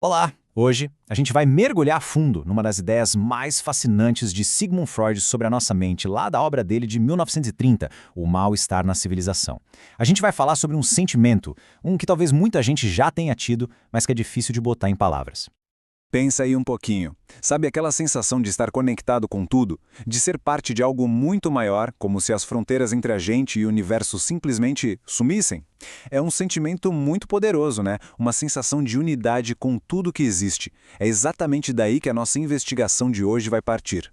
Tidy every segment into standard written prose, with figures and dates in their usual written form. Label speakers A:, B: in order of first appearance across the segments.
A: Olá! Hoje, a gente vai mergulhar a fundo numa das ideias mais fascinantes de Sigmund Freud sobre a nossa mente, lá da obra dele de 1930, O Mal-Estar na Civilização. A gente vai falar sobre um sentimento, um que talvez muita gente já tenha tido, mas que é difícil de botar em palavras.
B: Pensa aí um pouquinho. Sabe aquela sensação de estar conectado com tudo? De ser parte de algo muito maior, como se as fronteiras entre a gente e o universo simplesmente sumissem? É um sentimento muito poderoso, né? Uma sensação de unidade com tudo que existe. É exatamente daí que a nossa investigação de hoje vai partir.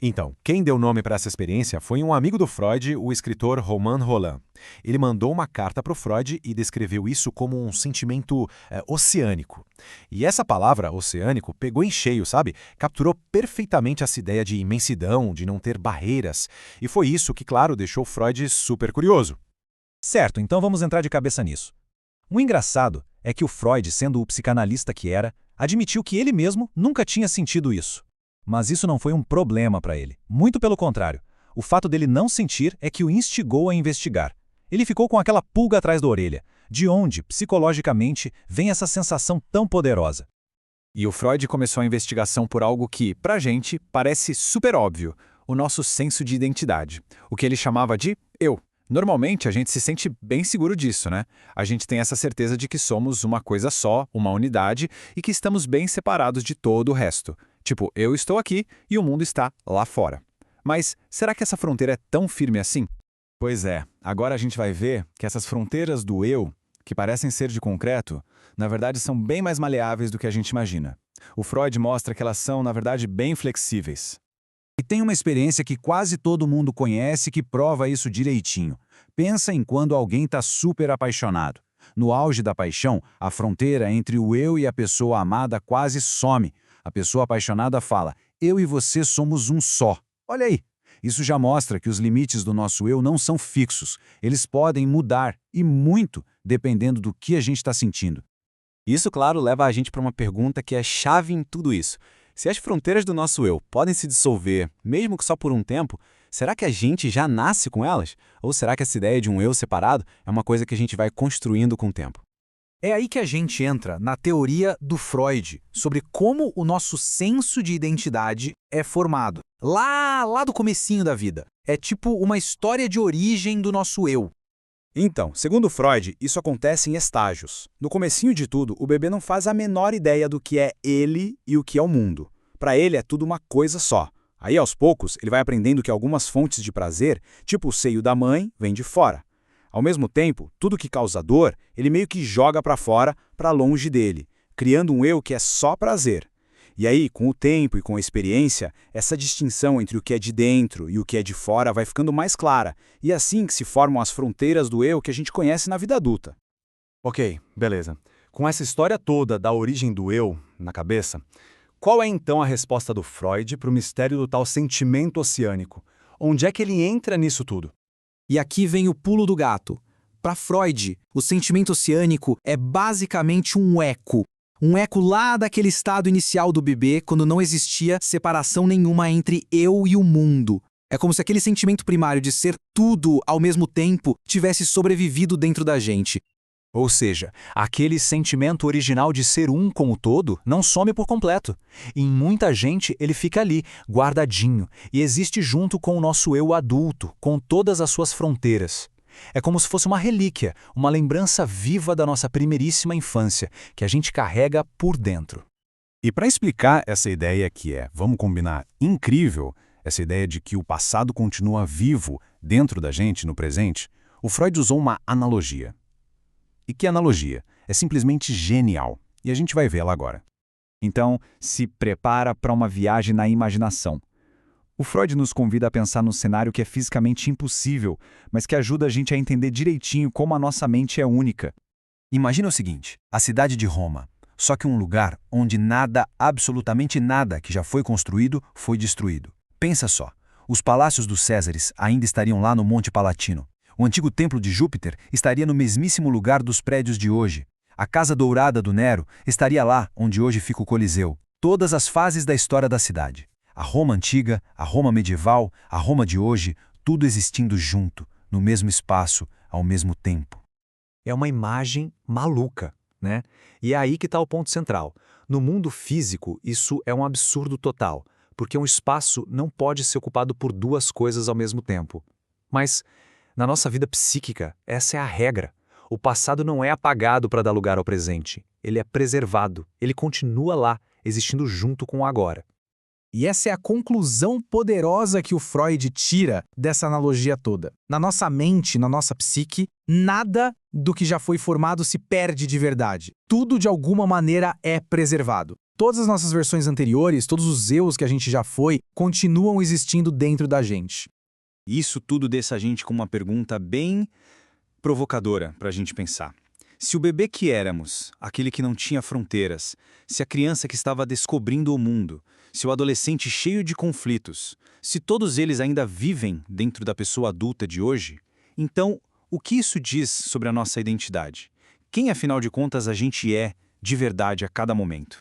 C: Então, quem deu nome para essa experiência foi um amigo do Freud, o escritor Romain Rolland. Ele mandou uma carta para o Freud e descreveu isso como um sentimento oceânico. E essa palavra, oceânico, pegou em cheio, sabe? Capturou perfeitamente essa ideia de imensidão, de não ter barreiras. E foi isso que, claro, deixou Freud super curioso.
A: Certo, então vamos entrar de cabeça nisso. O engraçado é que o Freud, sendo o psicanalista que era, admitiu que ele mesmo nunca tinha sentido isso. Mas isso não foi um problema para ele. Muito pelo contrário. O fato dele não sentir é que o instigou a investigar. Ele ficou com aquela pulga atrás da orelha. De onde, psicologicamente, vem essa sensação tão poderosa?
B: E o Freud começou a investigação por algo que, pra gente, parece super óbvio: o nosso senso de identidade. O que ele chamava de eu. Normalmente a gente se sente bem seguro disso, né? A gente tem essa certeza de que somos uma coisa só, uma unidade, e que estamos bem separados de todo o resto. Tipo, eu estou aqui e o mundo está lá fora. Mas será que essa fronteira é tão firme assim?
D: Pois é, agora a gente vai ver que essas fronteiras do eu, que parecem ser de concreto, na verdade são bem mais maleáveis do que a gente imagina. O Freud mostra que elas são, na verdade, bem flexíveis.
E: E tem uma experiência que quase todo mundo conhece que prova isso direitinho. Pensa em quando alguém está super apaixonado. No auge da paixão, a fronteira entre o eu e a pessoa amada quase some. A pessoa apaixonada fala: eu e você somos um só. Olha aí. Isso já mostra que os limites do nosso eu não são fixos. Eles podem mudar, e muito, dependendo do que a gente está sentindo.
F: Isso, claro, leva a gente para uma pergunta que é chave em tudo isso. Se as fronteiras do nosso eu podem se dissolver, mesmo que só por um tempo, será que a gente já nasce com elas? Ou será que essa ideia de um eu separado é uma coisa que a gente vai construindo com o tempo?
G: É aí que a gente entra na teoria do Freud, sobre como o nosso senso de identidade é formado. Lá do comecinho da vida. É tipo uma história de origem do nosso eu.
B: Então, segundo Freud, isso acontece em estágios. No comecinho de tudo, o bebê não faz a menor ideia do que é ele e o que é o mundo. Para ele é tudo uma coisa só. Aí, aos poucos, ele vai aprendendo que algumas fontes de prazer, tipo o seio da mãe, vêm de fora. Ao mesmo tempo, tudo que causa dor, ele meio que joga para fora, para longe dele, criando um eu que é só prazer. E aí, com o tempo e com a experiência, essa distinção entre o que é de dentro e o que é de fora vai ficando mais clara, e é assim que se formam as fronteiras do eu que a gente conhece na vida adulta.
D: Ok, beleza. Com essa história toda da origem do eu na cabeça, qual é então a resposta do Freud para o mistério do tal sentimento oceânico? Onde é que ele entra nisso tudo?
G: E aqui vem o pulo do gato. Para Freud, o sentimento oceânico é basicamente um eco. Um eco lá daquele estado inicial do bebê, quando não existia separação nenhuma entre eu e o mundo. É como se aquele sentimento primário de ser tudo ao mesmo tempo tivesse sobrevivido dentro da gente.
A: Ou seja, aquele sentimento original de ser um com o todo não some por completo. Em muita gente ele fica ali, guardadinho, e existe junto com o nosso eu adulto, com todas as suas fronteiras. É como se fosse uma relíquia, uma lembrança viva da nossa primeiríssima infância, que a gente carrega por dentro.
D: E para explicar essa ideia que é, vamos combinar, incrível, essa ideia de que o passado continua vivo dentro da gente no presente, o Freud usou uma analogia. E que analogia? É simplesmente genial. E a gente vai vê-la agora.
E: Então, se prepara para uma viagem na imaginação. O Freud nos convida a pensar num cenário que é fisicamente impossível, mas que ajuda a gente a entender direitinho como a nossa mente é única. Imagina o seguinte, a cidade de Roma, só que um lugar onde nada, absolutamente nada que já foi construído, foi destruído. Pensa só, os palácios dos Césares ainda estariam lá no Monte Palatino. O antigo templo de Júpiter estaria no mesmíssimo lugar dos prédios de hoje. A Casa Dourada do Nero estaria lá onde hoje fica o Coliseu. Todas as fases da história da cidade. A Roma antiga, a Roma medieval, a Roma de hoje, tudo existindo junto, no mesmo espaço, ao mesmo tempo.
G: É uma imagem maluca.
E: né? E é aí que está o ponto central. No mundo físico, isso é um absurdo total, porque um espaço não pode ser ocupado por duas coisas ao mesmo tempo. Mas, na nossa vida psíquica, essa é a regra. O passado não é apagado para dar lugar ao presente. Ele é preservado. Ele continua lá, existindo junto com o agora.
G: E essa é a conclusão poderosa que o Freud tira dessa analogia toda. Na nossa mente, na nossa psique, nada do que já foi formado se perde de verdade. Tudo, de alguma maneira, é preservado. Todas as nossas versões anteriores, todos os eus que a gente já foi, continuam existindo dentro da gente.
B: Isso tudo deixa a gente com uma pergunta bem provocadora para a gente pensar. Se o bebê que éramos, aquele que não tinha fronteiras, se a criança que estava descobrindo o mundo, se o adolescente cheio de conflitos, se todos eles ainda vivem dentro da pessoa adulta de hoje, então o que isso diz sobre a nossa identidade? Quem, afinal de contas, a gente é de verdade a cada momento?